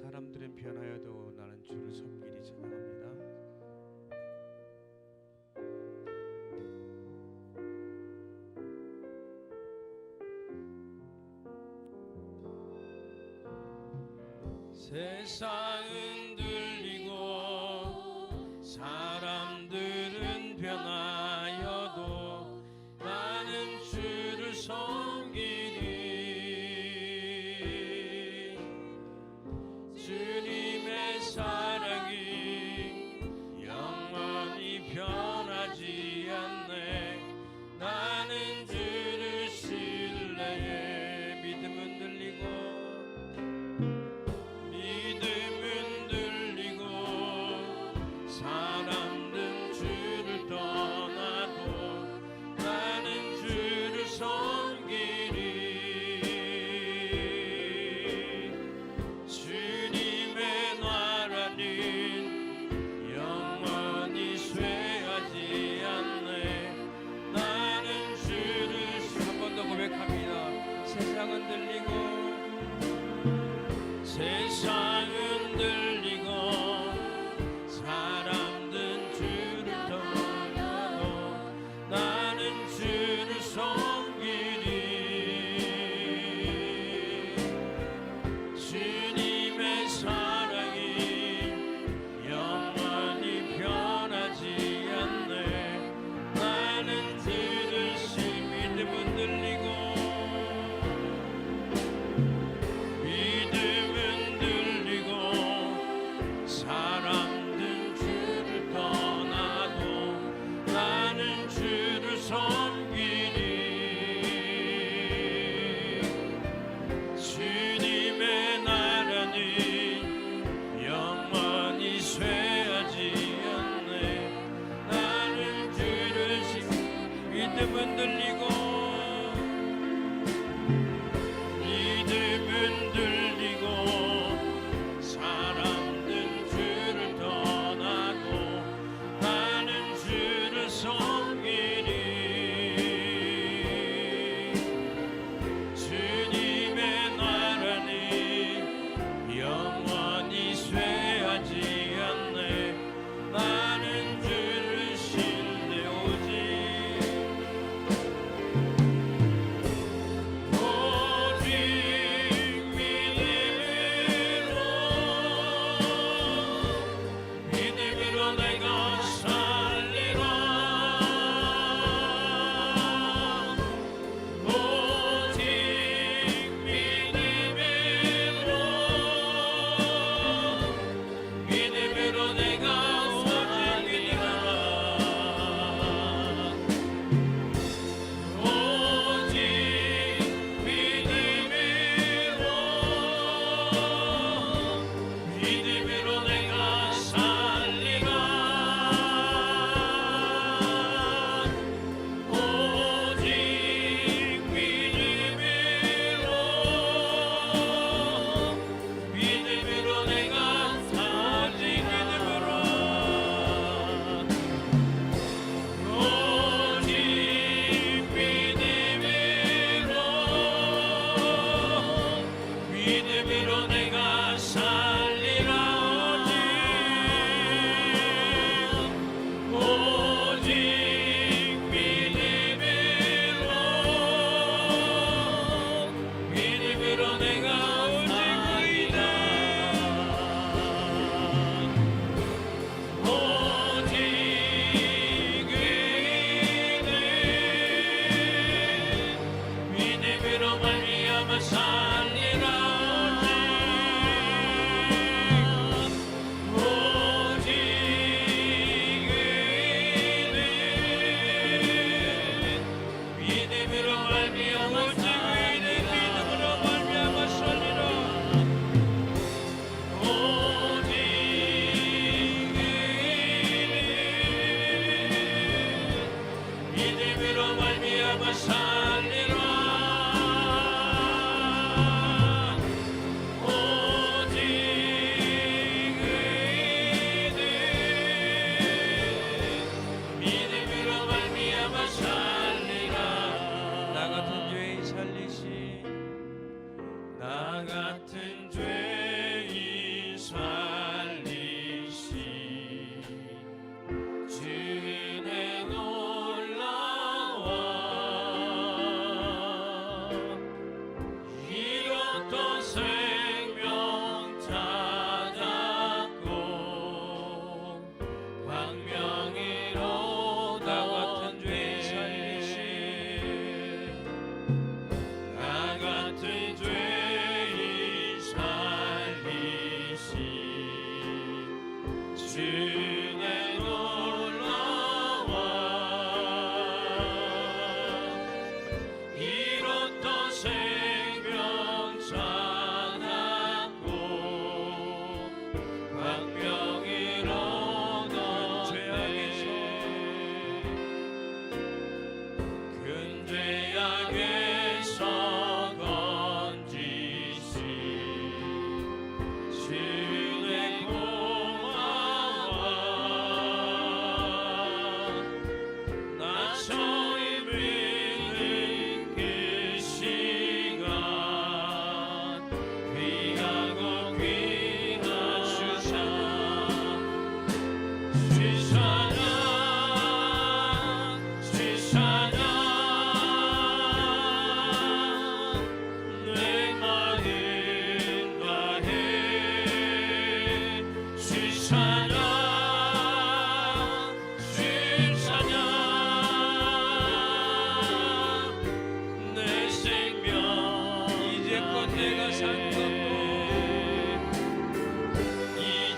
사람들은 변하여도 나는 주를 섬기리 찬양합니다. 세상은 들리고 사람들은 변하여도 나는 주를 섬기리. 주님의 사랑이 영원히 변하지 않네. 나는 주를 신뢰해. 믿음은 들리고 믿음은 들리고 사람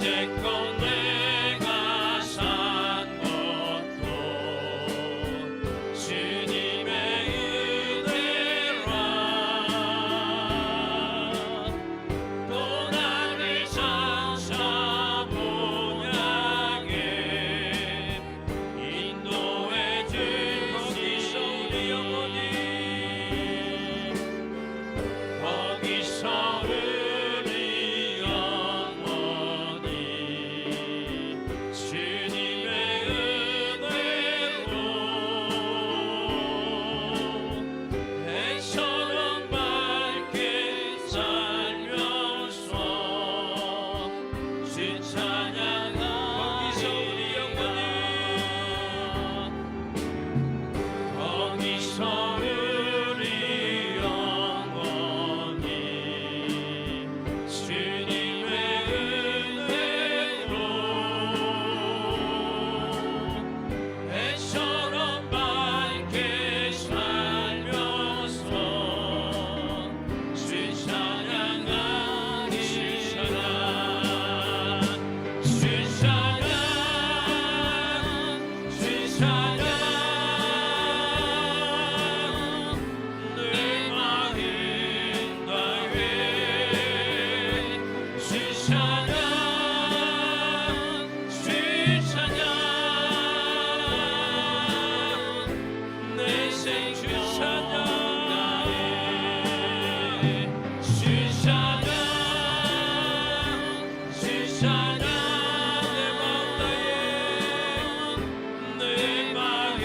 이제껏 내가 산 것도 주님의 은혜라. 또 나를 찾아본 향해 인도해 주시니 거기서 우리 영원히 주님의 은혜로 해처럼 밝게 살면서 주 찬양하리. 거기서 우리 영원히 주님의 은혜로 해처럼 밝게 살면서 주 찬양하리. 주 찬양, 주 찬양, 내 마음 다해 주 찬양, 주 찬양, 내 생명 다해 주 찬양, 주 찬양, 내 마음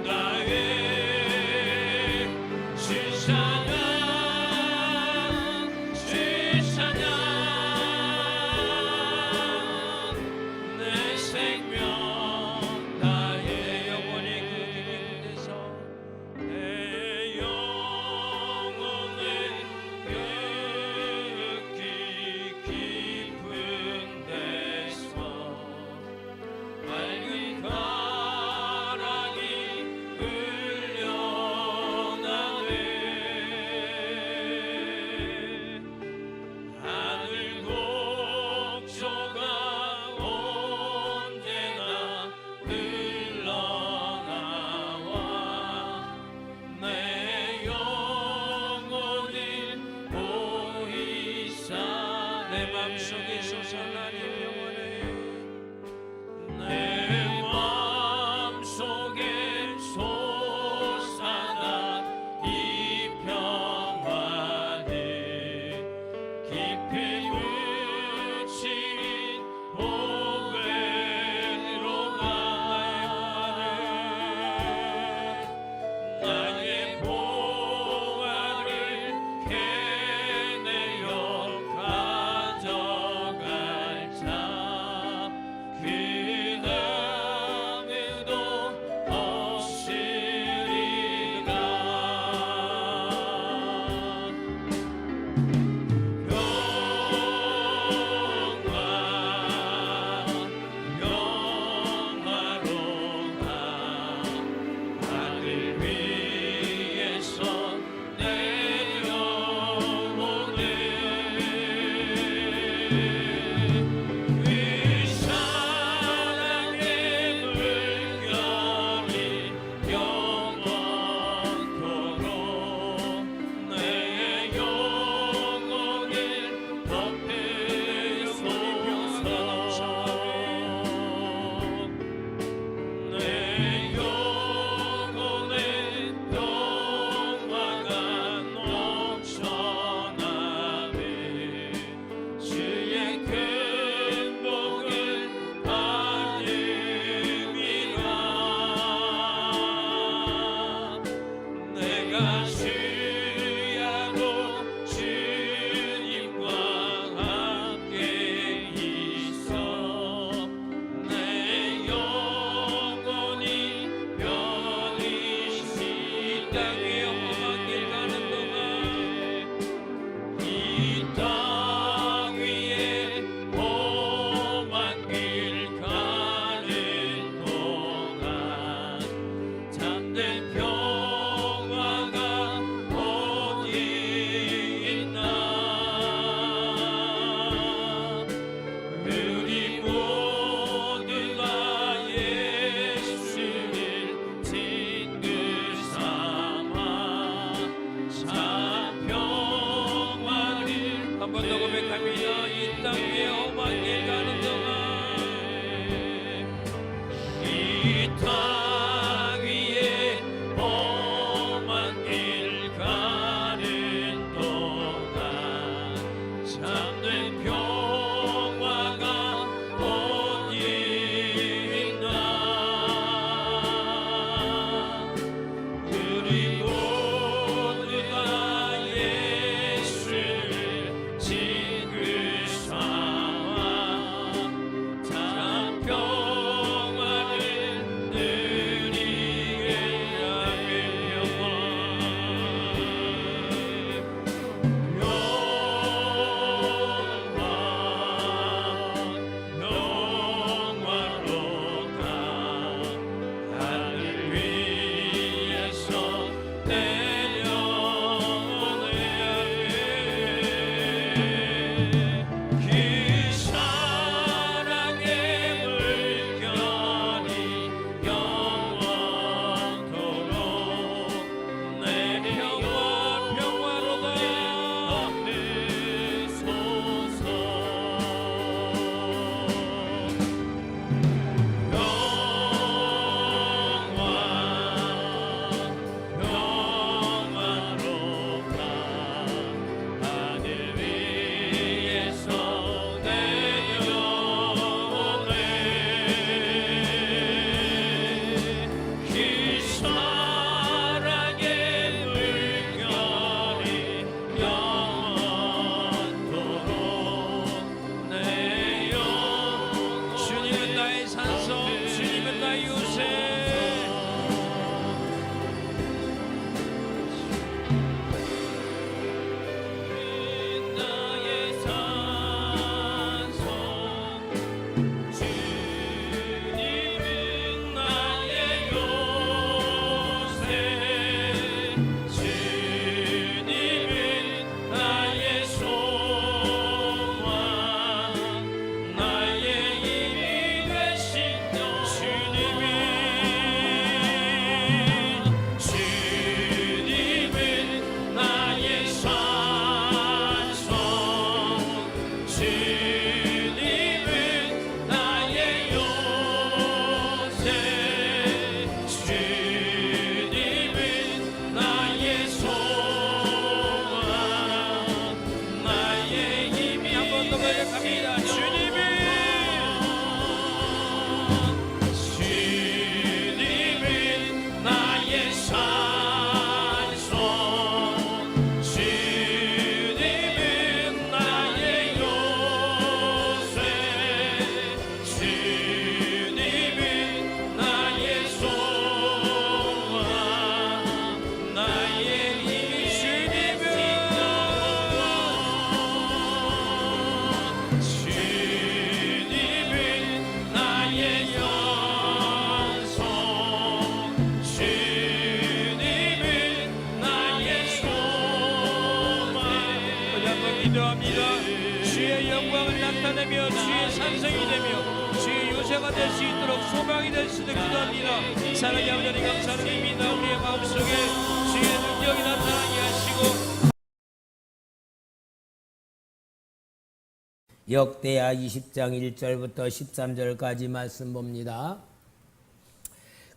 다해 주 찬양, 주 찬양, 내 생명 다해 영원히 그 깊은 데서 내 영혼의 그 깊은 데서 맑은 바람이 흘려나네. 하늘 곡조가 언제나 흘러나와 내 영혼을 보이사 내 맘속에 솟아나는 영원해. 내 맘속에 솟아난 이 평화는 깊이 묻힌 보배로 나의 보화를 캐내어 가져갈 자 그 아무도 없으리라. 영화로다 하늘 위에서 내려오네. 그 사랑의 물결이 영원토록 내 영혼을 덮으소서. 내 영혼에 평화가 넘쳐나네. 주의 할렐루야. 이 땅 위에 험한 길 가는 동안 이 땅 위에 험한 길 가는 동안 참된 평화가 어디 있나. 그리고 누가 예수를 지그 삼아 참 평화를 누리게 하길 영원로다 하늘 위에서 내려오네. 그 사랑의 물결이 영원토록 내 평화로다 넘치소서. 평화로다 하늘 위에서 내려오네. 그 사랑의 물결이 영원토록 내 주님은 나의 산성, 주님은 나의 요새. 나의 산성, 주님은 나의 요새. 주님은 나의 소망, 나의 힘이 되신 주님은 나의 산성, 주님은 나의 요새. 주님은 나의 소망, 나의 힘이. 한 번 더 고백합니다. 주님은 나의 산성, 주님은 나의 요새. 주님은 나의 소망, 나의 힘이. 주님은 나의 영성, 주님은 나의 소망. 우리 한번 기도합니다. 주의 영광을 나타내며 주의 산성이 되며 주의 요새가 될 수 있도록 소망이 될 수 있도록 기도합니다. 사랑의 아버지 하나님 감사드립니다. 우리의 마음속에 주의 능력이 나타나게 하시고. 역대하 20장 1절부터 13절까지 말씀 봅니다.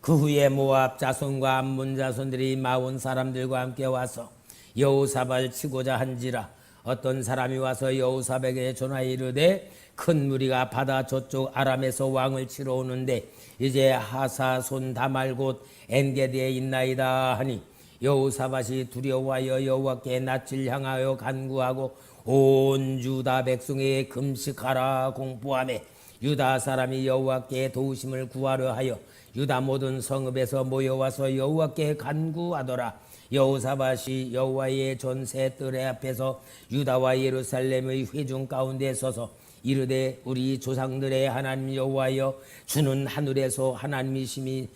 그 후에 모압 자손과 암몬 자손들이 마온 사람들과 함께 와서 여호사밧을 치고자 한지라. 어떤 사람이 와서 여호사밧에게 전하여 이르되 큰 무리가 바다 저쪽 아람에서 왕을 치러 오는데 이제 하사손 다말 곧 엔게디에 있나이다 하니 여호사밧이 두려워하여 여호와께 낯을 향하여 간구하고 온 유다 백성에게 금식하라 공포하며 유다 사람이 여호와께 도우심을 구하려 하여 유다 모든 성읍에서 모여와서 여호와께 간구하더라. 여호사밧이 여호와의 전세 뜰의 앞에서 유다와 예루살렘의 회중 가운데 서서 이르되 우리 조상들의 하나님 여호와여 주는 하늘에서 하나님이심이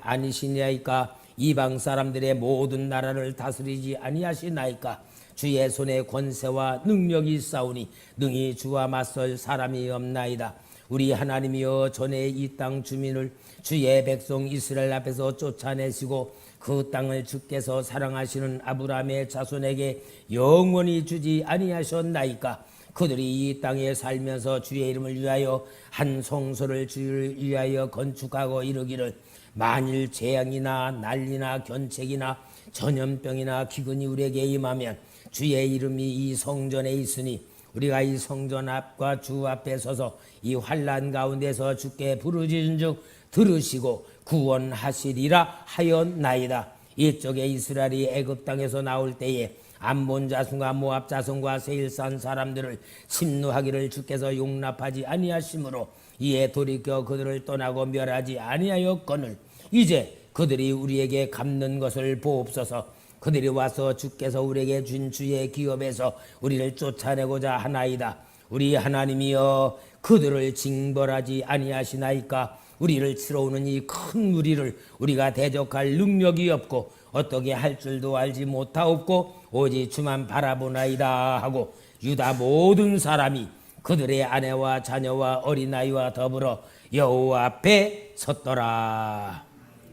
아니시냐이까 이방 사람들의 모든 나라를 다스리지 아니하시나이까 주의 손에 권세와 능력이 있사오니 능히 주와 맞설 사람이 없나이다. 우리 하나님이여 전에 이 땅 주민을 주의 백성 이스라엘 앞에서 쫓아내시고 그 땅을 주께서 사랑하시는 아브라함의 자손에게 영원히 주지 아니하셨나이까. 그들이 이 땅에 살면서 주의 이름을 위하여 한 성소를 주를 위하여 건축하고 이르기를 만일 재앙이나 난리나 견책이나 전염병이나 기근이 우리에게 임하면 주의 이름이 이 성전에 있으니 우리가 이 성전 앞과 주 앞에 서서 이 환난 가운데서 주께 부르짖은즉 들으시고 구원하시리라 하였나이다. 이쪽에 이스라엘이 애굽 땅에서 나올 때에 암몬 자손과 모압 자손과 세일산 사람들을 침노하기를 주께서 용납하지 아니하심으로 이에 돌이켜 그들을 떠나고 멸하지 아니하였거늘 이제 그들이 우리에게 갚는 것을 보옵소서. 그들이 와서 주께서 우리에게 준 주의 기업에서 우리를 쫓아내고자 하나이다. 우리 하나님이여 그들을 징벌하지 아니하시나이까. 우리를 치러 오는 이 큰 무리를 우리가 대적할 능력이 없고 어떻게 할 줄도 알지 못하옵고 오직 주만 바라보나이다 하고 유다 모든 사람이 그들의 아내와 자녀와 어린아이와 더불어 여호와 앞에 섰더라.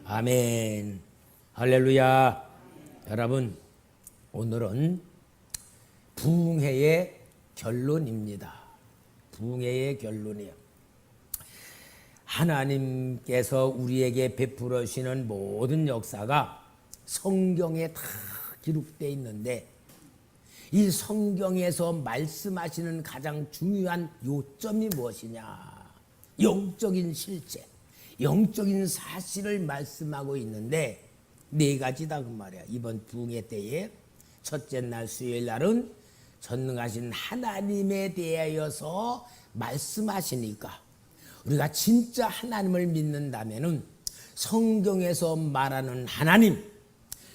아멘. 할렐루야. 여러분, 오늘은 부흥회의 결론입니다. 부흥회의 결론이에요. 하나님께서 우리에게 베풀어 주시는 모든 역사가 성경에 다 기록되어 있는데 이 성경에서 말씀하시는 가장 중요한 요점이 무엇이냐? 영적인 실제, 영적인 사실을 말씀하고 있는데 네 가지다 그 말이야. 이번 부흥회 때에 첫째 날 수요일 날은 전능하신 하나님에 대하여서 말씀하시니까 우리가 진짜 하나님을 믿는다면은 성경에서 말하는 하나님,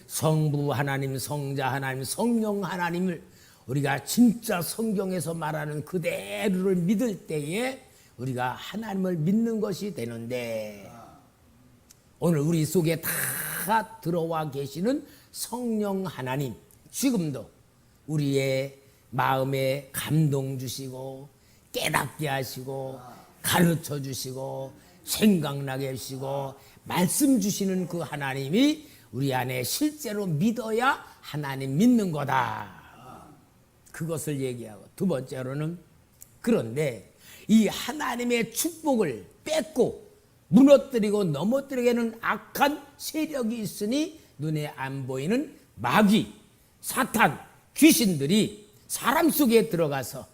성부 하나님, 성자 하나님, 성령 하나님을 우리가 진짜 성경에서 말하는 그대로를 믿을 때에 우리가 하나님을 믿는 것이 되는데 오늘 우리 속에 다 들어와 계시는 성령 하나님 지금도 우리의 마음에 감동 주시고 깨닫게 하시고 가르쳐 주시고 생각나게 해주시고 말씀 주시는 그 하나님이 우리 안에 실제로 믿어야 하나님 믿는 거다. 그것을 얘기하고 두 번째로는 그런데 이 하나님의 축복을 뺏고 무너뜨리고 넘어뜨리게는 악한 세력이 있으니 눈에 안 보이는 마귀, 사탄, 귀신들이 사람 속에 들어가서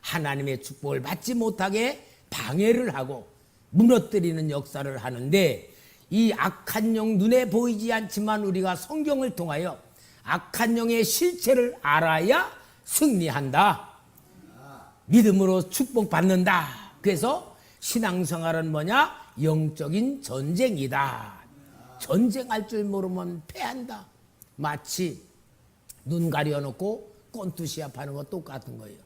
하나님의 축복을 받지 못하게 방해를 하고 무너뜨리는 역사를 하는데 이 악한 영 눈에 보이지 않지만 우리가 성경을 통하여 악한 영의 실체를 알아야 승리한다. 믿음으로 축복받는다. 그래서 신앙생활은 뭐냐? 영적인 전쟁이다. 전쟁할 줄 모르면 패한다. 마치 눈 가려놓고 꼰투 시합하는 거 똑같은 거예요.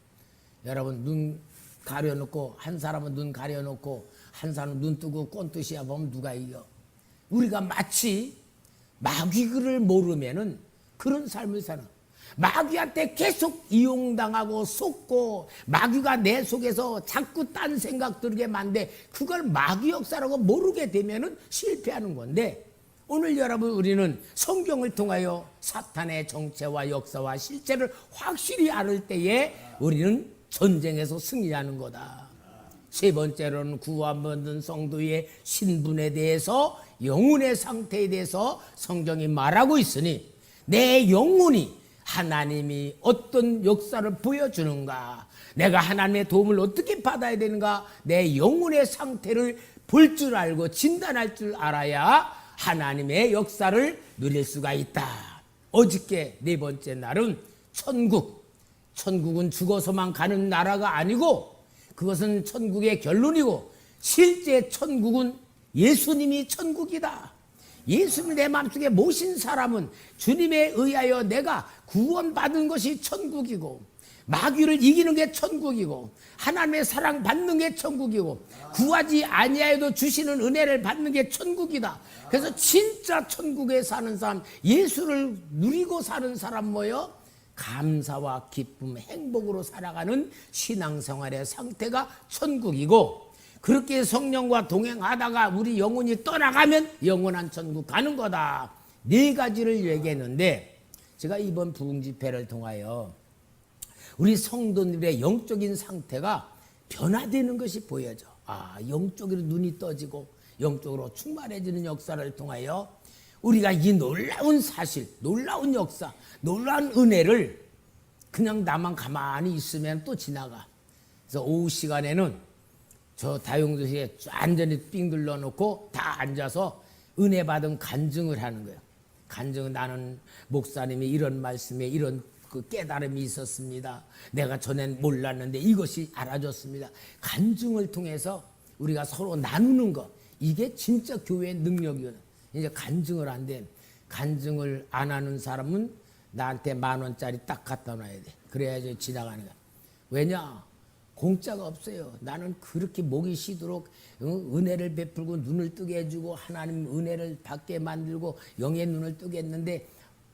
여러분 눈 가려놓고 한 사람은 눈 가려놓고 한 사람은 눈 뜨고 꼰투 시합하면 누가 이겨? 우리가 마치 마귀를 모르면은 그런 삶을 사는 마귀한테 계속 이용당하고 속고 마귀가 내 속에서 자꾸 딴 생각 들게 만데 그걸 마귀 역사라고 모르게 되면은 실패하는 건데 오늘 여러분 우리는 성경을 통하여 사탄의 정체와 역사와 실체를 확실히 알을 때에 우리는 전쟁에서 승리하는 거다. 세 번째로는 구원받은 성도의 신분에 대해서 영혼의 상태에 대해서 성경이 말하고 있으니 내 영혼이 하나님이 어떤 역사를 보여주는가, 내가 하나님의 도움을 어떻게 받아야 되는가, 내 영혼의 상태를 볼 줄 알고 진단할 줄 알아야 하나님의 역사를 누릴 수가 있다. 어저께 네 번째 날은 천국은 죽어서만 가는 나라가 아니고 그것은 천국의 결론이고 실제 천국은 예수님이 천국이다. 예수님 내 마음속에 모신 사람은 주님에 의하여 내가 구원받은 것이 천국이고 마귀를 이기는 게 천국이고 하나님의 사랑 받는 게 천국이고 구하지 아니하여도 주시는 은혜를 받는 게 천국이다. 그래서 진짜 천국에 사는 사람, 예수를 누리고 사는 사람 뭐요? 감사와 기쁨, 행복으로 살아가는 신앙생활의 상태가 천국이고 그렇게 성령과 동행하다가 우리 영혼이 떠나가면 영원한 천국 가는 거다. 네 가지를 얘기했는데 제가 이번 부흥집회를 통하여 우리 성도들의 영적인 상태가 변화되는 것이 보여져. 영적으로 눈이 떠지고 영적으로 충만해지는 역사를 통하여 우리가 이 놀라운 사실, 놀라운 역사, 놀라운 은혜를 그냥 나만 가만히 있으면 또 지나가. 그래서 오후 시간에는 저 다용도시에 완전히 삥 둘러놓고 다 앉아서 은혜 받은 간증을 하는 거예요. 간증은 나는 목사님이 이런 말씀에 이런 그 깨달음이 있었습니다. 내가 전엔 몰랐는데 이것이 알아졌습니다. 간증을 통해서 우리가 서로 나누는 것, 이게 진짜 교회의 능력이거든. 이제 간증을 안 돼. 간증을 안 하는 사람은 나한테 10,000원짜리 딱 갖다 놔야 돼. 그래야지 지나가는 거야. 왜냐? 공짜가 없어요. 나는 그렇게 목이 쉬도록 은혜를 베풀고 눈을 뜨게 해주고 하나님 은혜를 받게 만들고 영의 눈을 뜨게 했는데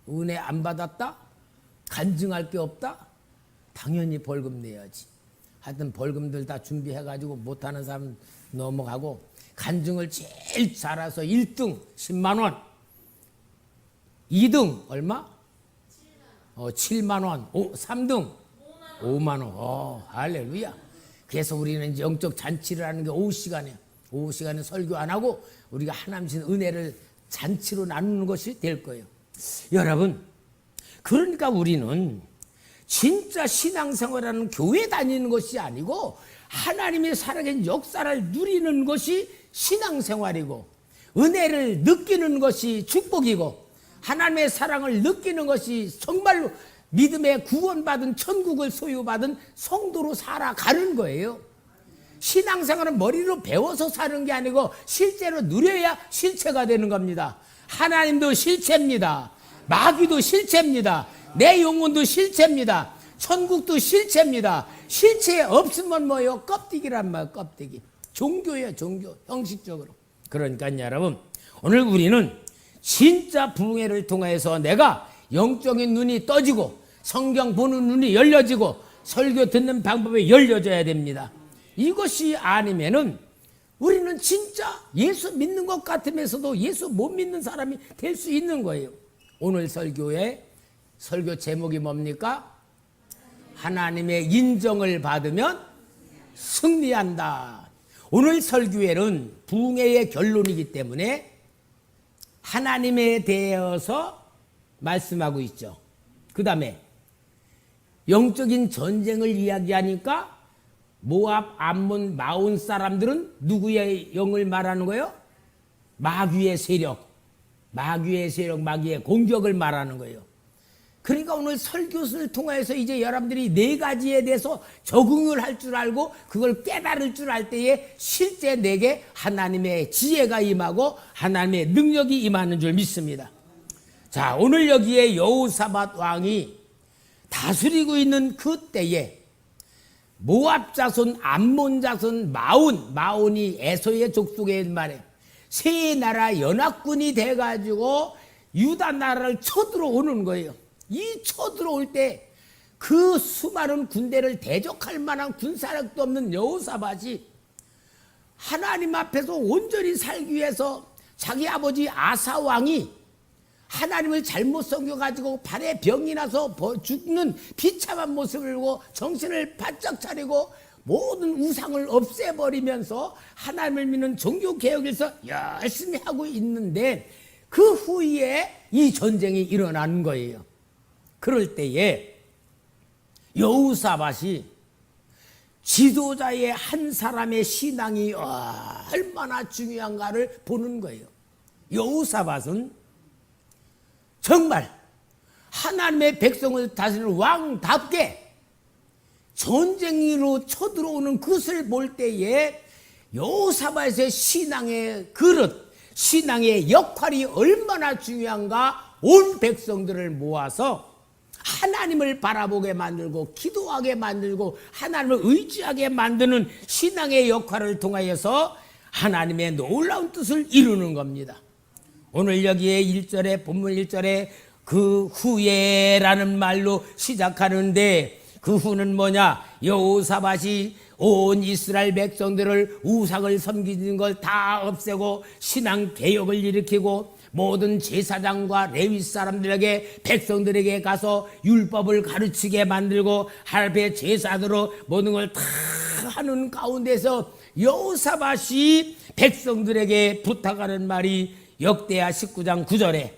은혜 안 받았다? 간증할 게 없다? 당연히 벌금 내야지. 하여튼 벌금들 다 준비해가지고 못하는 사람 넘어가고, 간증을 제일 잘해서 1등 10만 원, 2등 얼마? 7만 원, 3등 5만 원. 할렐루야. 그래서 우리는 이제 영적 잔치를 하는 게 오후 시간이에요. 오후 시간에 설교 안 하고 우리가 하나님 주신 은혜를 잔치로 나누는 것이 될 거예요. 여러분, 그러니까 우리는 진짜 신앙생활하는 교회 다니는 것이 아니고 하나님의 살아계신 역사를 누리는 것이 신앙생활이고, 은혜를 느끼는 것이 축복이고, 하나님의 사랑을 느끼는 것이 정말로 믿음의 구원받은 천국을 소유받은 성도로 살아가는 거예요. 신앙생활은 머리로 배워서 사는 게 아니고 실제로 누려야 실체가 되는 겁니다. 하나님도 실체입니다. 마귀도 실체입니다. 내 영혼도 실체입니다. 천국도 실체입니다. 실체 없으면 뭐요? 껍데기란 말, 껍데기. 종교예요, 종교. 형식적으로. 그러니까 여러분, 오늘 우리는 진짜 부흥회를 통해서 내가 영적인 눈이 떠지고 성경 보는 눈이 열려지고 설교 듣는 방법이 열려져야 됩니다. 이것이 아니면은 우리는 진짜 예수 믿는 것 같으면서도 예수 못 믿는 사람이 될 수 있는 거예요. 오늘 설교의 설교 제목이 뭡니까? 하나님의 인정을 받으면 승리한다. 오늘 설교회는 부흥회의 결론이기 때문에 하나님에 대해서 말씀하고 있죠. 그 다음에 영적인 전쟁을 이야기하니까 모압, 암몬, 마온 사람들은 누구의 영을 말하는 거예요? 마귀의 세력, 마귀의 세력, 마귀의 공격을 말하는 거예요. 그러니까 오늘 설교를 통해서 이제 여러분들이 4가지에 대해서 적응을 할 줄 알고 그걸 깨달을 줄 알 때에 실제 내게 하나님의 지혜가 임하고 하나님의 능력이 임하는 줄 믿습니다. 자, 오늘 여기에 여호사밧 왕이 다스리고 있는 그 때에 모압 자손, 암몬 자손, 마온이 에서의 족속의 말에 세 나라 연합군이 돼가지고 유다 나라를 쳐들어오는 거예요. 이 쳐들어올 때 그 수많은 군대를 대적할 만한 군사력도 없는 여호사밧이 하나님 앞에서 온전히 살기 위해서 자기 아버지 아사 왕이 하나님을 잘못 섬겨가지고 발에 병이 나서 죽는 비참한 모습을 보고 정신을 바짝 차리고 모든 우상을 없애버리면서 하나님을 믿는 종교개혁에서 열심히 하고 있는데 그 후에 이 전쟁이 일어나는 거예요. 그럴 때에 여호사밧이 지도자의 한 사람의 신앙이 얼마나 중요한가를 보는 거예요. 여호사밧은 정말 하나님의 백성을 다스리는 왕답게 전쟁으로 쳐들어오는 것을 볼 때에 여호사밧의 신앙의 그릇, 신앙의 역할이 얼마나 중요한가 온 백성들을 모아서 하나님을 바라보게 만들고 기도하게 만들고 하나님을 의지하게 만드는 신앙의 역할을 통하여서 하나님의 놀라운 뜻을 이루는 겁니다. 오늘 여기에 1절에 본문 1절에 그 후에라는 말로 시작하는데 그 후는 뭐냐? 여호사밧이 온 이스라엘 백성들을 우상을 섬기는 걸 다 없애고 신앙 개혁을 일으키고 모든 제사장과 레위 사람들에게 백성들에게 가서 율법을 가르치게 만들고 하나님의 제사대로 모든 걸 다 하는 가운데서 여호사밧이 백성들에게 부탁하는 말이 역대하 19장 9절에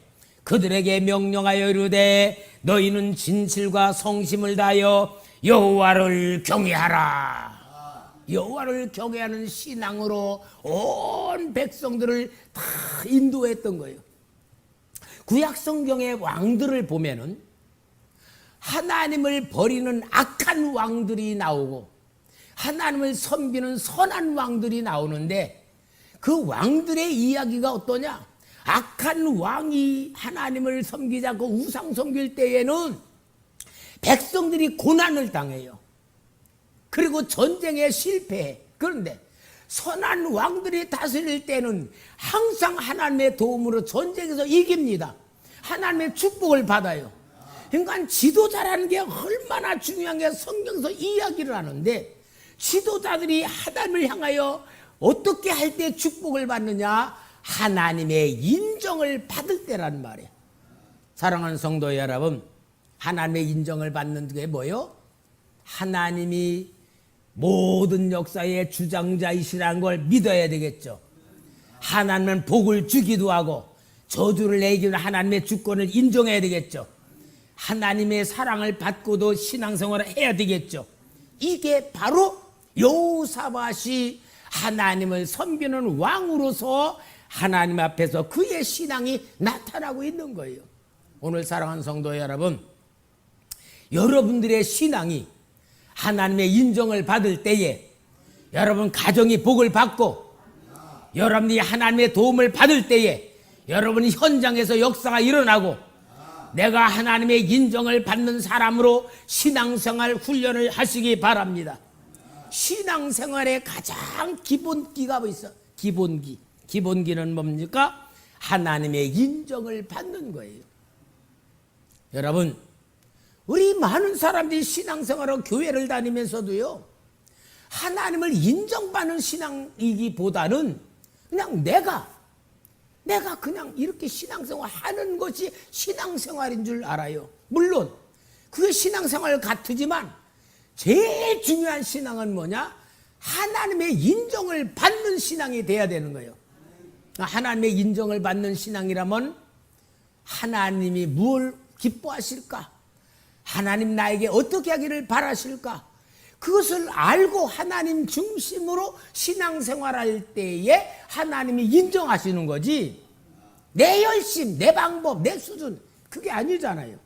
그들에게 명령하여 이르되 너희는 진실과 성심을 다하여 여호와를 경외하라. 여호와를 경외하는 신앙으로 온 백성들을 다 인도했던 거예요. 구약 성경의 왕들을 보면은 하나님을 버리는 악한 왕들이 나오고 하나님을 섬기는 선한 왕들이 나오는데 그 왕들의 이야기가 어떠냐? 악한 왕이 하나님을 섬기지 않고 우상 섬길 때에는 백성들이 고난을 당해요. 그리고 전쟁에 실패해. 그런데 선한 왕들이 다스릴 때는 항상 하나님의 도움으로 전쟁에서 이깁니다. 하나님의 축복을 받아요. 그러니까 지도자라는 게 얼마나 중요한 게 성경에서 이야기를 하는데 지도자들이 하나님을 향하여 어떻게 할 때 축복을 받느냐? 하나님의 인정을 받을 때란 말이에요. 사랑하는 성도 여러분, 하나님의 인정을 받는 게 뭐예요? 하나님이 모든 역사의 주장자이시라는 걸 믿어야 되겠죠. 하나님은 복을 주기도 하고 저주를 내기는 하나님의 주권을 인정해야 되겠죠. 하나님의 사랑을 받고도 신앙생활을 해야 되겠죠. 이게 바로 여호사밧이 하나님을 섬기는 왕으로서 하나님 앞에서 그의 신앙이 나타나고 있는 거예요. 오늘 사랑하는 성도 여러분, 여러분들의 신앙이 하나님의 인정을 받을 때에 여러분 가정이 복을 받고 여러분이 하나님의 도움을 받을 때에 여러분이 현장에서 역사가 일어나고 내가 하나님의 인정을 받는 사람으로 신앙생활 훈련을 하시기 바랍니다. 신앙생활의 가장 기본기가 뭐 있어? 기본기는 뭡니까? 하나님의 인정을 받는 거예요. 여러분, 우리 많은 사람들이 신앙생활하고 교회를 다니면서도요, 하나님을 인정받는 신앙이기보다는 그냥 내가 그냥 이렇게 신앙생활 하는 것이 신앙생활인 줄 알아요. 물론 그게 신앙생활 같으지만 제일 중요한 신앙은 뭐냐? 하나님의 인정을 받는 신앙이 돼야 되는 거예요. 하나님의 인정을 받는 신앙이라면 하나님이 무엇을 기뻐하실까? 하나님 나에게 어떻게 하기를 바라실까? 그것을 알고 하나님 중심으로 신앙생활할 때에 하나님이 인정하시는 거지 내 열심, 내 방법, 내 수준 그게 아니잖아요.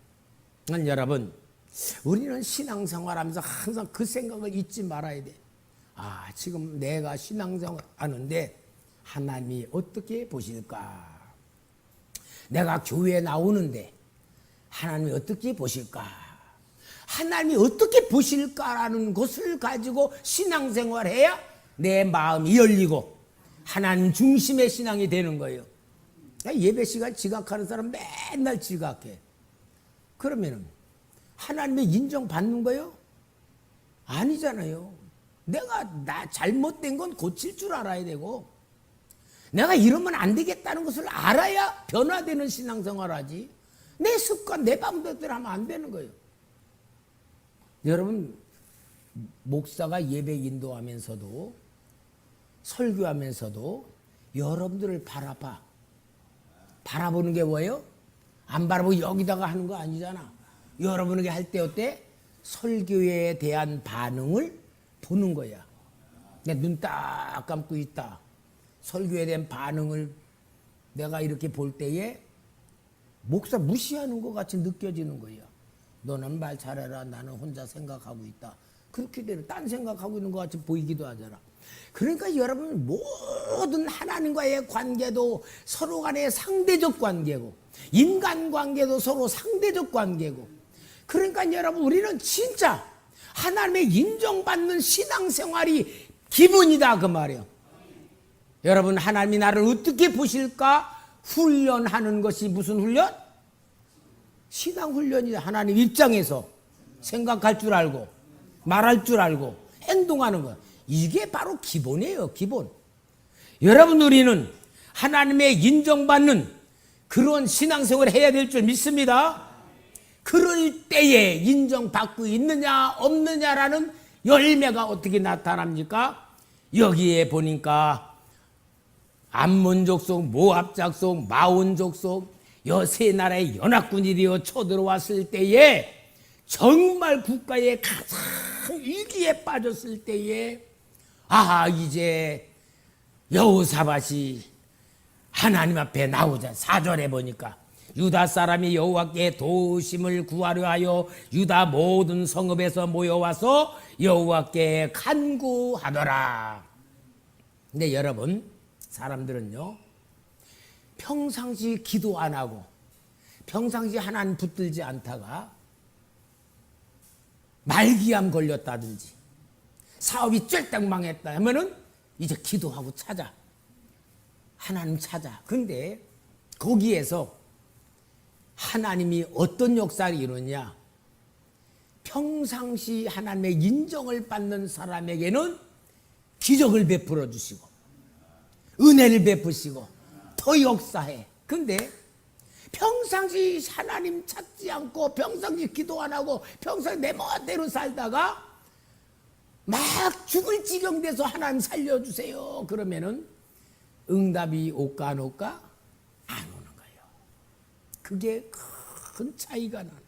여러분, 우리는 신앙생활하면서 항상 그 생각을 잊지 말아야 돼. 아, 지금 내가 신앙생활 하는데 하나님이 어떻게 보실까? 내가 교회에 나오는데 하나님이 어떻게 보실까? 하나님이 어떻게 보실까라는 것을 가지고 신앙생활해야 내 마음이 열리고 하나님 중심의 신앙이 되는 거예요. 예배 시간 지각하는 사람 맨날 지각해. 그러면 하나님의 인정받는 거예요? 아니잖아요. 내가 나 잘못된 건 고칠 줄 알아야 되고 내가 이러면 안 되겠다는 것을 알아야 변화되는 신앙생활하지 내 습관, 내 방법대로 하면 안 되는 거예요. 여러분, 목사가 예배 인도하면서도 설교하면서도 여러분들을 바라보는 게 뭐예요? 안 바라보고 여기다가 하는 거 아니잖아. 여러분에게 할 때 어때? 설교에 대한 반응을 보는 거야. 내 눈 딱 감고 있다. 설교에 대한 반응을 내가 이렇게 볼 때에 목사 무시하는 것 같이 느껴지는 거야. 너는 말 잘해라. 나는 혼자 생각하고 있다. 그렇게 되면 딴 생각하고 있는 것 같이 보이기도 하잖아. 그러니까 여러분 모든 하나님과의 관계도 서로 간의 상대적 관계고 인간관계도 서로 상대적 관계고 그러니까 여러분 우리는 진짜 하나님의 인정받는 신앙생활이 기본이다 그 말이에요. 여러분 하나님이 나를 어떻게 보실까 훈련하는 것이 무슨 훈련? 신앙훈련이다. 하나님 입장에서 생각할 줄 알고 말할 줄 알고 행동하는 것. 이게 바로 기본이에요. 기본. 여러분 우리는 하나님의 인정받는 그런 신앙생활을 해야 될 줄 믿습니다. 그럴 때에 인정받고 있느냐 없느냐라는 열매가 어떻게 나타납니까? 여기에 보니까 암몬 족속, 모압 족속, 마온 족속 여 세 나라의 연합군이 되어 쳐들어왔을 때에 정말 국가의 가장 위기에 빠졌을 때에 이제 여호사밧이 하나님 앞에 나오자. 4절에 보니까 유다 사람이 여호와께 도우심을 구하려 하여 유다 모든 성읍에서 모여와서 여호와께 간구하더라. 근데 여러분, 사람들은요 평상시 기도 안 하고 평상시 하나님 붙들지 않다가 말기암 걸렸다든지 사업이 쫄딱 망했다 하면은 이제 기도하고 찾아. 하나님 찾아. 근데 거기에서 하나님이 어떤 역사를 이루냐? 평상시 하나님의 인정을 받는 사람에게는 기적을 베풀어 주시고 은혜를 베푸시고 더 역사해. 근데 평상시 하나님 찾지 않고 평상시 기도 안 하고 평상시 내 멋대로 살다가 막 죽을 지경 돼서 하나님 살려주세요 그러면은 응답이 올까 안 올까? 안 오는 거예요. 그게 큰 차이가 나는.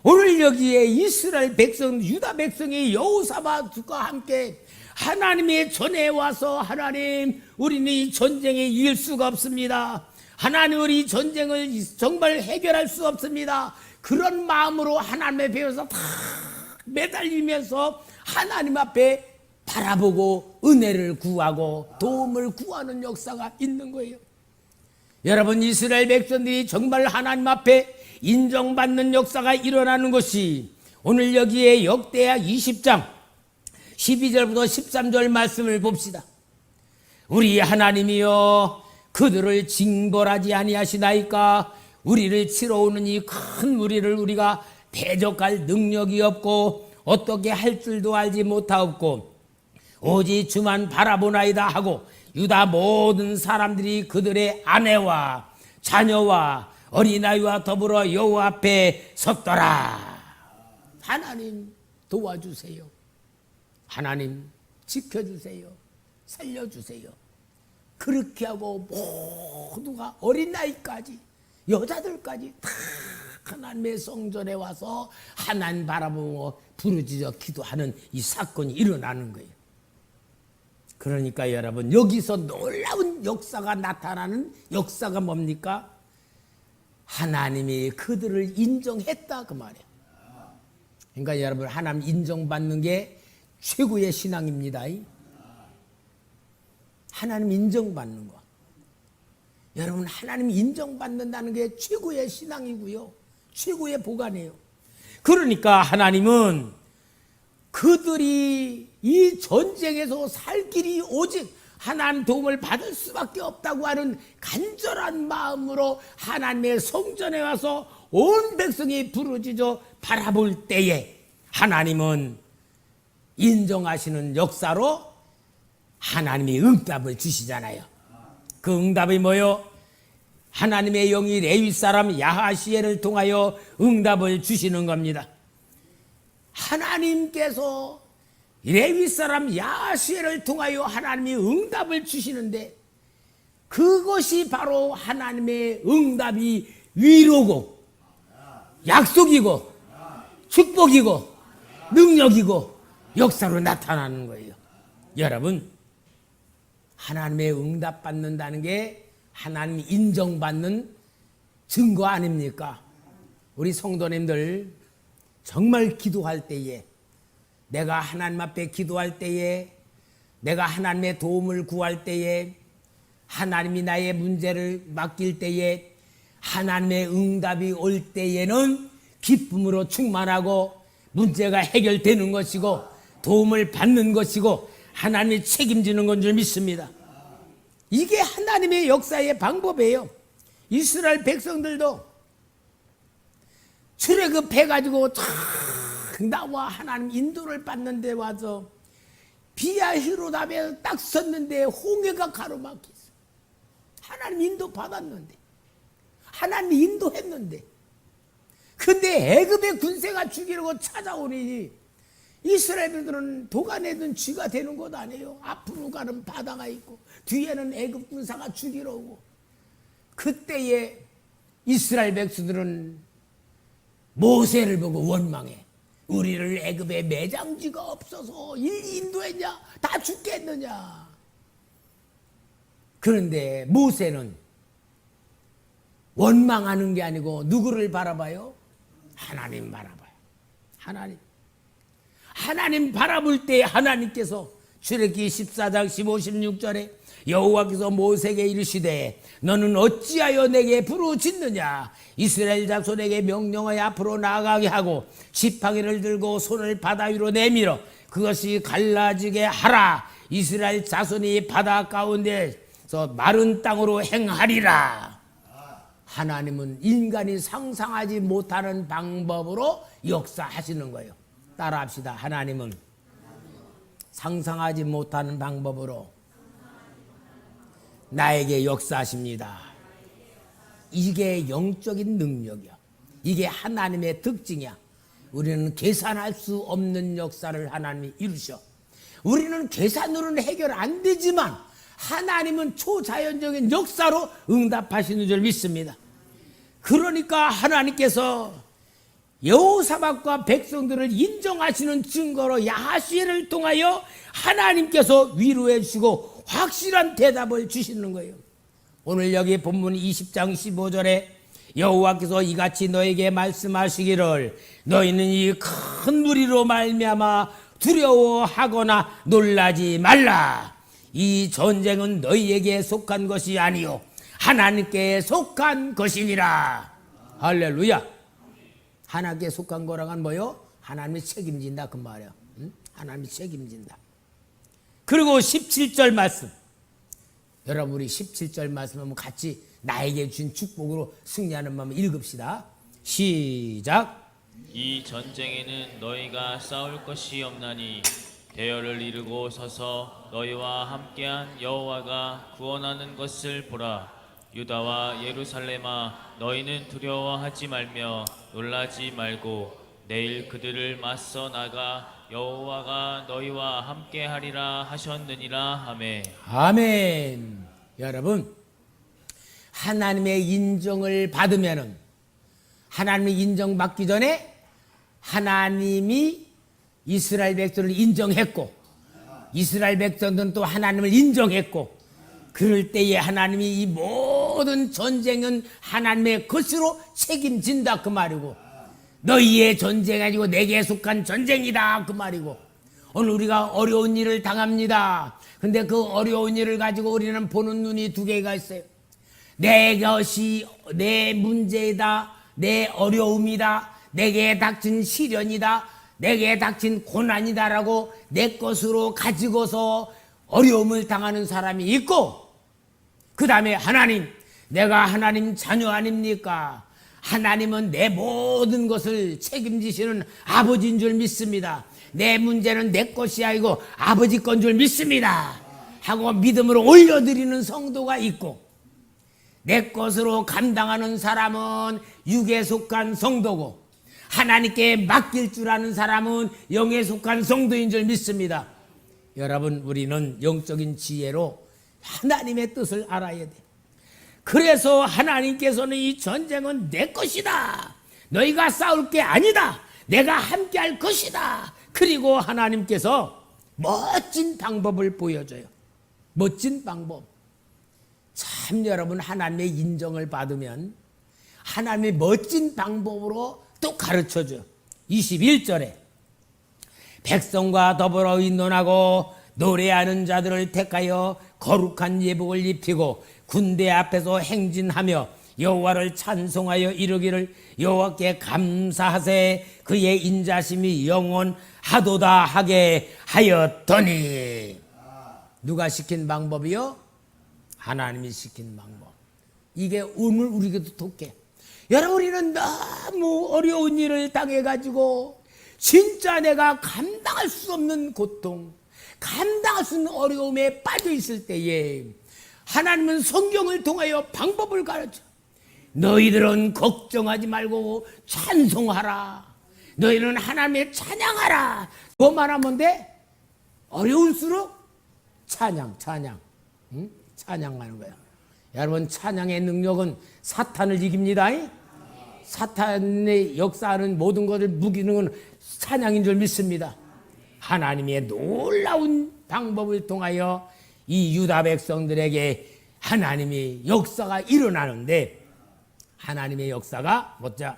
오늘 여기에 이스라엘 백성, 유다 백성이 여호사밧과 함께 하나님의 전에 와서 하나님, 우리는 이 전쟁에 이길 수가 없습니다. 하나님, 우리 전쟁을 정말 해결할 수 없습니다. 그런 마음으로 하나님의 배에서 다 매달리면서 하나님 앞에 바라보고 은혜를 구하고 도움을 구하는 역사가 있는 거예요. 여러분, 이스라엘 백성들이 정말 하나님 앞에 인정받는 역사가 일어나는 것이 오늘 여기에 역대하 20장 12절부터 13절 말씀을 봅시다. 우리 하나님이여 그들을 징벌하지 아니하시나이까? 우리를 치러 오는 이 큰 무리를 우리가 대적할 능력이 없고 어떻게 할 줄도 알지 못하옵고 오직 주만 바라보나이다 하고 유다 모든 사람들이 그들의 아내와 자녀와 어린아이와 더불어 여호와 앞에 섰더라. 하나님 도와주세요. 하나님 지켜주세요. 살려주세요. 그렇게 하고 모두가 어린아이까지 여자들까지 다 하나님의 성전에 와서 하나님 바라보고 부르짖어 기도하는 이 사건이 일어나는 거예요. 그러니까 여러분, 여기서 놀라운 역사가 나타나는 역사가 뭡니까? 하나님이 그들을 인정했다 그 말이에요. 그러니까 여러분, 하나님 인정받는 게 최고의 신앙입니다. 하나님 인정받는 거. 여러분, 하나님 인정받는다는 게 최고의 신앙이고요. 최고의 보관이에요. 그러니까 하나님은 그들이 이 전쟁에서 살 길이 오직 하나님 도움을 받을 수밖에 없다고 하는 간절한 마음으로 하나님의 성전에 와서 온 백성이 부르짖어 바라볼 때에 하나님은 인정하시는 역사로 하나님이 응답을 주시잖아요. 그 응답이 뭐요? 하나님의 영이 레위 사람 야하시엘을 통하여 응답을 주시는 겁니다. 하나님께서 레위 사람 야하시엘을 통하여 하나님이 응답을 주시는데 그것이 바로 하나님의 응답이 위로고 약속이고 축복이고 능력이고 역사로 나타나는 거예요. 여러분, 하나님의 응답 받는다는 게 하나님 인정받는 증거 아닙니까? 우리 성도님들 정말 기도할 때에, 내가 하나님 앞에 기도할 때에, 내가 하나님의 도움을 구할 때에, 하나님이 나의 문제를 맡길 때에, 하나님의 응답이 올 때에는 기쁨으로 충만하고 문제가 해결되는 것이고 도움을 받는 것이고 하나님이 책임지는 건 줄 믿습니다. 이게 하나님의 역사의 방법이에요. 이스라엘 백성들도 출애굽해가지고 탁 나와 하나님 인도를 받는데 와서 비아히로담에 딱 섰는데 홍해가 가로막혔어. 하나님 인도 받았는데 하나님이 인도했는데. 근데 애굽의 군세가 죽이려고 찾아오니 이스라엘들은 도가내든 쥐가 되는 것 아니에요. 앞으로 가는 바다가 있고 뒤에는 애굽 군사가 죽이러 오고. 그때에 이스라엘 백성들은 모세를 보고 원망해. 우리를 애굽에 매장지가 없어서 인도했냐? 다 죽겠느냐? 그런데 모세는 원망하는 게 아니고 누구를 바라봐요? 하나님 바라봐요. 하나님 바라볼 때 하나님께서 출애굽기 14장 15, 16절에 여호와께서 모세에게 이르시되 너는 어찌하여 내게 부르짖느냐? 이스라엘 자손에게 명령하여 앞으로 나아가게 하고 지팡이를 들고 손을 바다 위로 내밀어 그것이 갈라지게 하라. 이스라엘 자손이 바다 가운데서 마른 땅으로 행하리라. 하나님은 인간이 상상하지 못하는 방법으로 역사하시는 거예요. 따라합시다. 하나님은 상상하지 못하는 방법으로 나에게 역사하십니다. 이게 영적인 능력이야. 이게 하나님의 특징이야. 우리는 계산할 수 없는 역사를 하나님이 이루셔. 우리는 계산으로는 해결 안 되지만 하나님은 초자연적인 역사로 응답하시는 줄 믿습니다. 그러니까 하나님께서 여호사밧과 백성들을 인정하시는 증거로 야하시엘을 통하여 하나님께서 위로해 주시고 확실한 대답을 주시는 거예요. 오늘 여기 본문 20장 15절에 여호와께서 이같이 너에게 말씀하시기를 너희는 이 큰 무리로 말미암아 두려워하거나 놀라지 말라. 이 전쟁은 너희에게 속한 것이 아니요 하나님께 속한 것이니라. 할렐루야. 하나님께 속한 거랑은 뭐요? 하나님이 책임진다 그 말이야. 응? 하나님이 책임진다. 그리고 17절 말씀. 여러분 우리 17절 말씀 한번 같이 나에게 준 축복으로 승리하는 마음을 읽읍시다. 시작. 이 전쟁에는 너희가 싸울 것이 없나니 대열을 이루고 서서 너희와 함께한 여호와가 구원하는 것을 보라. 유다와 예루살렘아 너희는 두려워하지 말며 놀라지 말고 내일 그들을 맞서 나가 여호와가 너희와 함께하리라 하셨느니라 하매. 아멘. 여러분 하나님의 인정을 받으면은 하나님의 인정받기 전에 하나님이 이스라엘 백성을 인정했고 이스라엘 백성들은 또 하나님을 인정했고 그럴 때에 하나님이 이 모든 전쟁은 하나님의 것으로 책임진다 그 말이고 너희의 전쟁이 아니고 내게 속한 전쟁이다 그 말이고 오늘 우리가 어려운 일을 당합니다. 근데 그 어려운 일을 가지고 우리는 보는 눈이 두 개가 있어요. 내 것이 내 문제이다. 내 어려움이다. 내게 닥친 시련이다. 내게 닥친 고난이다라고 내 것으로 가지고서 어려움을 당하는 사람이 있고 그 다음에 하나님 내가 하나님 자녀 아닙니까? 하나님은 내 모든 것을 책임지시는 아버지인 줄 믿습니다. 내 문제는 내 것이 아니고 아버지 건 줄 믿습니다 하고 믿음으로 올려드리는 성도가 있고 내 것으로 감당하는 사람은 육에 속한 성도고 하나님께 맡길 줄 아는 사람은 영에 속한 성도인 줄 믿습니다. 여러분 우리는 영적인 지혜로 하나님의 뜻을 알아야 돼. 그래서 하나님께서는 이 전쟁은 내 것이다. 너희가 싸울 게 아니다. 내가 함께 할 것이다. 그리고 하나님께서 멋진 방법을 보여줘요. 멋진 방법. 참 여러분 하나님의 인정을 받으면 하나님의 멋진 방법으로 또 가르쳐줘요. 21절에 백성과 더불어 의논하고 노래하는 자들을 택하여 거룩한 예복을 입히고 군대 앞에서 행진하며 여호와를 찬송하여 이르기를 여호와께 감사하세 그의 인자심이 영원하도다 하게 하였더니. 누가 시킨 방법이요? 하나님이 시킨 방법. 이게 오늘 우리에게도 독해. 여러분 우리는 너무 어려운 일을 당해가지고 진짜 내가 감당할 수 없는 고통, 감당할 수 없는 어려움에 빠져 있을 때에 하나님은 성경을 통하여 방법을 가르쳐. 너희들은 걱정하지 말고 찬송하라. 너희는 하나님의 찬양하라. 뭐만 하면 돼? 어려울수록 찬양. 응? 찬양하는 거야. 여러분, 찬양의 능력은 사탄을 이깁니다. 사탄의 역사하는 모든 것을 무기는 건 찬양인 줄 믿습니다. 하나님의 놀라운 방법을 통하여 이 유다 백성들에게 하나님의 역사가 일어나는데, 하나님의 역사가 뭐자?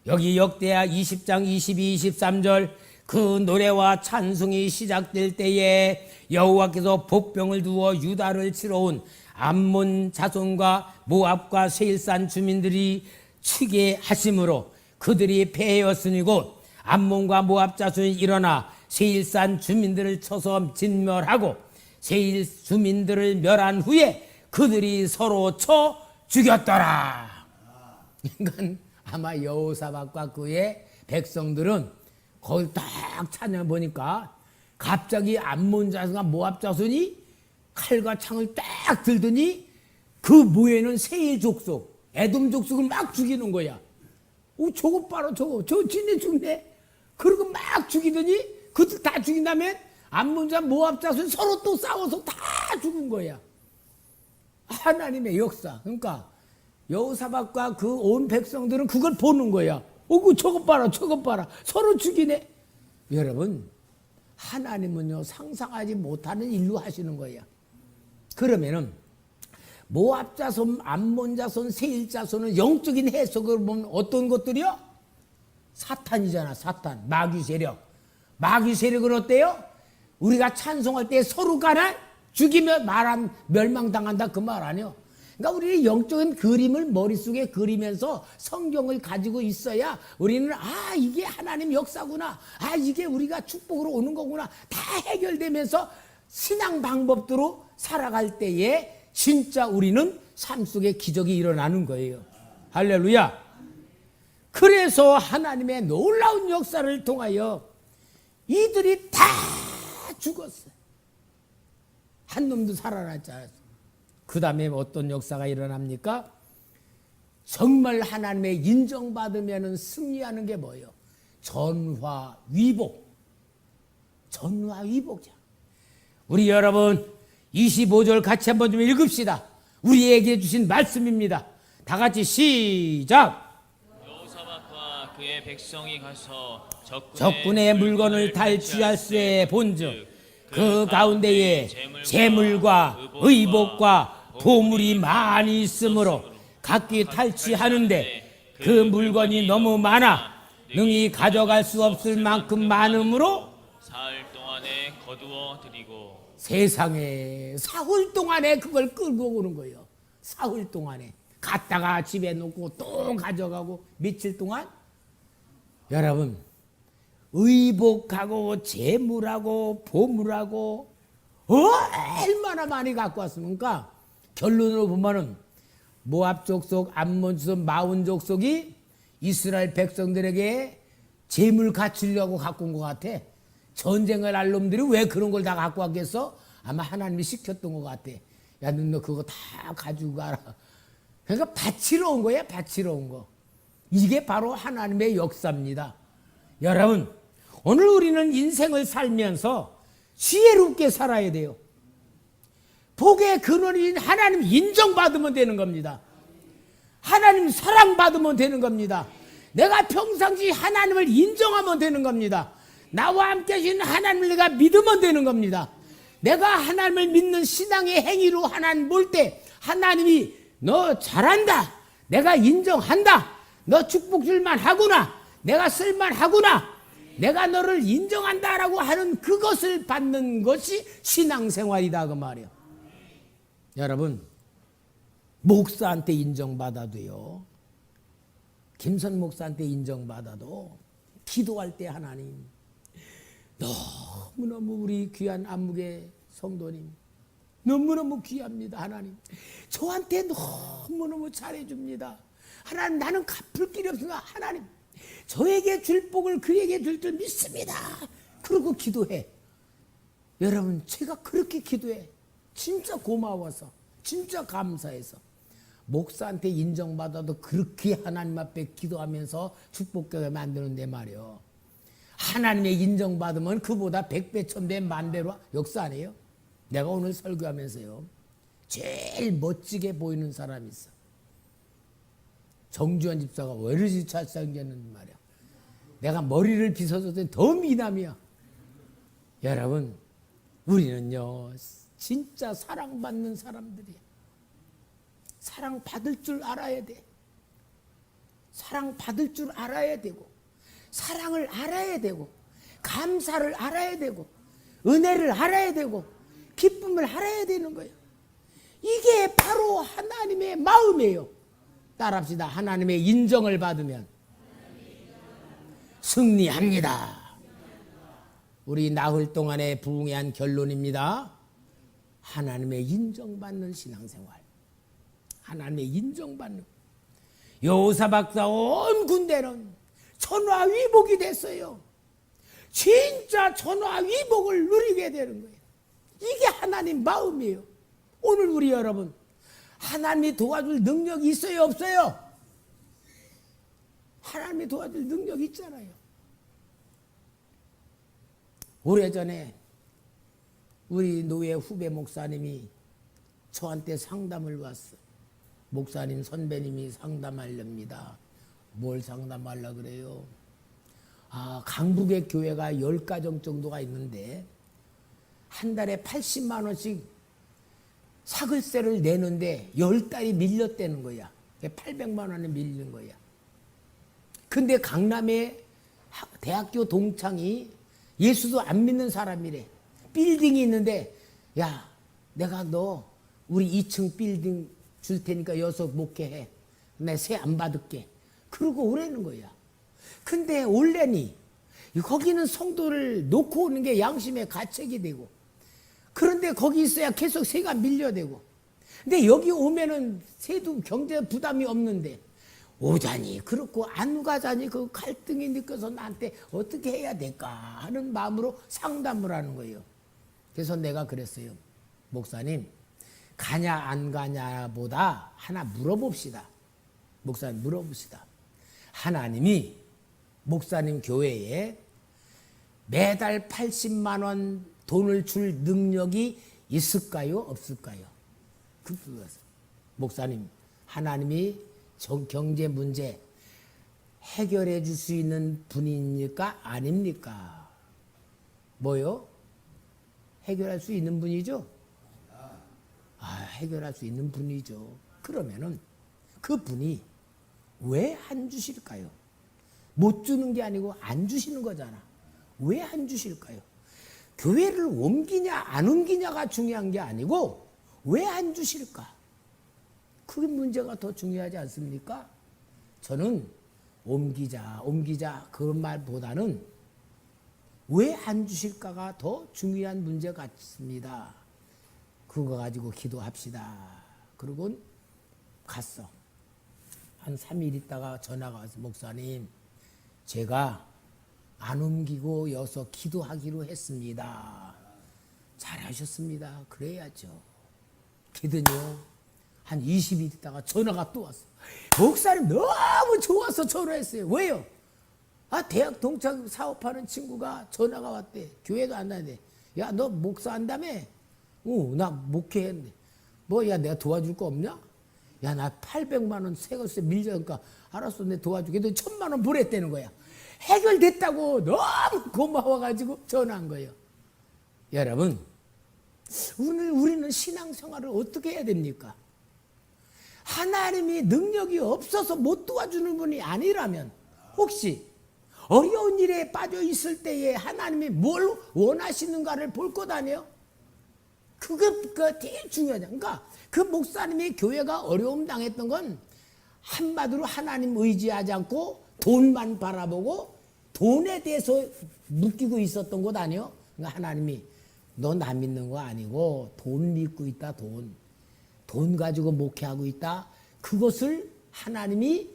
여기 역대하 20장 22, 23절 그 노래와 찬송이 시작될 때에 여호와께서 복병을 두어 유다를 치러 온 암몬 자손과 모압과 세일산 주민들이 치게 하심으로 그들이 패하였으니 곧 암몬과 모압 자손이 일어나 세일산 주민들을 쳐서 진멸하고 세일 주민들을 멸한 후에 그들이 서로 쳐 죽였더라. 그러니까 아마 여호사밧과 그의 백성들은 거기 딱 찬양 보니까 갑자기 암몬 자손과 모압 자손이 칼과 창을 딱 들더니 그 모에는 세일 족속, 에돔 족속을 막 죽이는 거야. 오, 저거 봐라, 저거 진짜 죽네. 그러고 막 죽이더니 그들 다 죽인 다음에 암몬자 모압 자손 서로 또 싸워서 다 죽은 거야. 하나님의 역사. 그러니까 여호사밧과 그 온 백성들은 그걸 보는 거야. 오구 저것 봐라, 저것 봐라. 서로 죽이네. 여러분, 하나님은요 상상하지 못하는 일로 하시는 거야. 그러면은 모압 자손, 암몬 자손, 세일 자손은 영적인 해석으로 보면 어떤 것들이요? 사탄이잖아. 사탄, 마귀 세력. 마귀 세력은 어때요? 우리가 찬송할 때 서로 간에 죽이며 말한 멸망당한다 그 말 아니요. 그러니까 우리는 영적인 그림을 머릿속에 그리면서 성경을 가지고 있어야 우리는 아 이게 하나님 역사구나, 아 이게 우리가 축복으로 오는 거구나 다 해결되면서 신앙 방법대로 살아갈 때에 진짜 우리는 삶 속에 기적이 일어나는 거예요. 할렐루야. 그래서 하나님의 놀라운 역사를 통하여 이들이 다 죽었어요. 한 놈도 살아나지 않았어요. 그 다음에 어떤 역사가 일어납니까? 정말 하나님의 인정받으면 승리하는 게 뭐예요? 전화위복. 전화위복이야. 우리 여러분 25절 같이 한번 좀 읽읍시다. 우리에게 주신 말씀입니다. 다 같이 시작. 여호사밧과 그의 백성이 가서 적군의 물건을 탈취할세 본즉 그 가운데에 재물과 의복과 보물이 많이 있으므로 각기 탈취하는데 그 물건이 너무 많아 능히 가져갈 수 없을 만큼 많으므로 사흘 동안에 거두어 드리고. 세상에 사흘 동안에 그걸 끌고 오는 거예요. 사흘 동안에 갔다가 집에 놓고 또 가져가고 며칠 동안. 여러분, 의복하고 재물하고 보물하고 얼마나 많이 갖고 왔습니까? 결론으로 보면은 모압 족속, 암몬 족속, 마온 족속이 이스라엘 백성들에게 재물 갖추려고 갖고 온 것 같아. 전쟁을 할 놈들이 왜 그런 걸 다 갖고 왔겠어? 아마 하나님이 시켰던 것 같아. 야, 너 그거 다 가지고 가라. 그러니까 바치러 온 거야, 바치러 온 거. 이게 바로 하나님의 역사입니다. 여러분, 오늘 우리는 인생을 살면서 지혜롭게 살아야 돼요. 복의 근원인 하나님 인정받으면 되는 겁니다. 하나님 사랑받으면 되는 겁니다. 내가 평상시 하나님을 인정하면 되는 겁니다. 나와 함께 하신 하나님을 내가 믿으면 되는 겁니다. 내가 하나님을 믿는 신앙의 행위로 하나님 볼 때 하나님이 너 잘한다, 내가 인정한다, 너 축복 줄만 하구나, 내가 쓸만 하구나, 내가 너를 인정한다라고 하는 그것을 받는 것이 신앙생활이다 그 말이에요. 여러분, 목사한테 인정받아도요, 김선 목사한테 인정받아도 기도할 때 하나님 너무너무 우리 귀한 안목의 성도님 너무너무 귀합니다. 하나님 저한테 너무너무 잘해줍니다. 하나님 나는 갚을 길이 없으나 하나님 저에게 줄 복을 그에게 줄 줄 믿습니다. 그러고 기도해. 여러분 제가 그렇게 기도해. 진짜 고마워서 진짜 감사해서 목사한테 인정받아도 그렇게 하나님 앞에 기도하면서 축복하게 만드는데 말이요. 하나님의 인정받으면 그보다 100배, 1000배, 만배로 역사 아니에요? 내가 오늘 설교하면서요. 제일 멋지게 보이는 사람이 있어. 정주환 집사가 왜 이렇게 잘생겼는지 말이야. 내가 머리를 빗어줬더니 더 미남이야. 여러분, 우리는요, 진짜 사랑받는 사람들이야. 사랑받을 줄 알아야 돼. 사랑받을 줄 알아야 되고, 사랑을 알아야 되고, 감사를 알아야 되고, 은혜를 알아야 되고, 기쁨을 알아야 되는 거예요. 이게 바로 하나님의 마음이에요. 따라합시다. 하나님의 인정을 받으면 승리합니다. 우리 나흘 동안의 부흥의 결론입니다. 하나님의 인정받는 신앙생활. 하나님의 인정받는. 여호사박사 온 군대는 천하위복이 됐어요. 진짜 천하위복을 누리게 되는 거예요. 이게 하나님 마음이에요. 오늘 우리 여러분, 하나님이 도와줄 능력이 있어요, 없어요? 하나님이 도와줄 능력이 있잖아요. 오래전에 우리 노예 후배 목사님이 저한테 상담을 왔어. 목사님, 선배님이 상담하렵니다. 뭘 상담하려 그래요? 강북에 교회가 10가정 정도가 있는데 한 달에 80만 원씩 사글세를 내는데 10달이 밀렸다는 거야. 800만 원에 밀리는 거야. 근데 강남에 대학교 동창이 예수도 안 믿는 사람이래. 빌딩이 있는데, 야, 내가 너 우리 2층 빌딩 줄 테니까 여기서 목회해. 내 세 안 받을게. 그러고 오라는 거야. 근데 올래니 거기는 성도를 놓고 오는 게 양심의 가책이 되고, 그런데 거기 있어야 계속 세가 밀려대고, 근데 여기 오면은 세도 경제 부담이 없는데 오자니 그렇고 안 가자니 그 갈등이 느껴서 나한테 어떻게 해야 될까 하는 마음으로 상담을 하는 거예요. 그래서 내가 그랬어요. 목사님, 가냐 안 가냐보다 하나 물어봅시다. 목사님 물어봅시다. 하나님이 목사님 교회에 매달 80만 원 돈을 줄 능력이 있을까요? 없을까요? 목사님, 하나님이 경제 문제 해결해 줄 수 있는 분입니까? 아닙니까? 뭐요? 해결할 수 있는 분이죠? 해결할 수 있는 분이죠. 그러면은 그 분이 왜 안 주실까요? 못 주는 게 아니고 안 주시는 거잖아. 왜 안 주실까요? 교회를 옮기냐 안 옮기냐가 중요한 게 아니고 왜 안 주실까? 그게 문제가 더 중요하지 않습니까? 저는 옮기자 그런 말보다는 왜 안 주실까가 더 중요한 문제 같습니다. 그거 가지고 기도합시다. 그러고 갔어. 한 3일 있다가 전화가 와서, 목사님, 제가 안 옮기고 여기서 기도하기로 했습니다. 잘하셨습니다. 그래야죠. 그랬더니요, 한 20일 있다가 전화가 또 왔어. 목사님 너무 좋아서 전화했어요. 왜요? 대학 동창 사업하는 친구가 전화가 왔대. 교회도 안 나는데, 야, 너 목사 한다며? 나 목회했는데. 야, 내가 도와줄 거 없냐? 야, 나 800만 원 세금세 밀려니까 알았어, 내가 도와줄게. 너 1000만 원 보냈다는 거야. 해결됐다고 너무 고마워가지고 전화한 거예요. 여러분, 오늘 우리는 신앙생활을 어떻게 해야 됩니까? 하나님이 능력이 없어서 못 도와주는 분이 아니라면, 혹시 어려운 일에 빠져 있을 때에 하나님이 뭘 원하시는가를 볼 것 아니에요? 그게 제일 중요하죠. 그러니까 그 목사님이 교회가 어려움 당했던 건 한마디로 하나님 의지하지 않고 돈만 바라보고 돈에 대해서 묶이고 있었던 것 아니에요? 그러니까 하나님이 너 나 믿는 거 아니고 돈 믿고 있다. 돈 가지고 목회하고 있다. 그것을 하나님이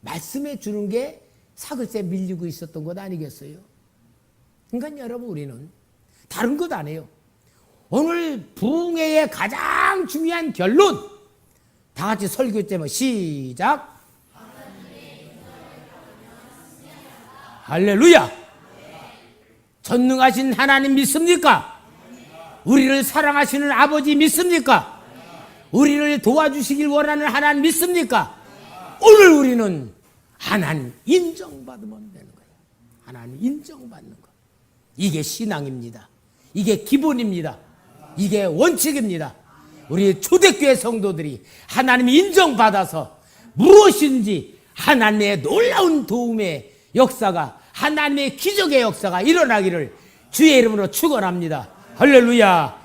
말씀해 주는 게 사글세 밀리고 있었던 것 아니겠어요? 그러니까 여러분, 우리는 다른 것 아니에요. 오늘 부흥회의 가장 중요한 결론, 다 같이 설교 때문에 시작. 할렐루야. 전능하신 하나님 믿습니까? 우리를 사랑하시는 아버지 믿습니까? 우리를 도와주시길 원하는 하나님 믿습니까? 오늘 우리는 하나님 인정받으면 되는 거예요. 하나님 인정받는 거. 이게 신앙입니다. 이게 기본입니다. 이게 원칙입니다. 우리 초대교회 성도들이 하나님 인정받아서 무엇인지 하나님의 놀라운 도움의 역사가, 하나님의 기적의 역사가 일어나기를 주의 이름으로 축원합니다. 할렐루야.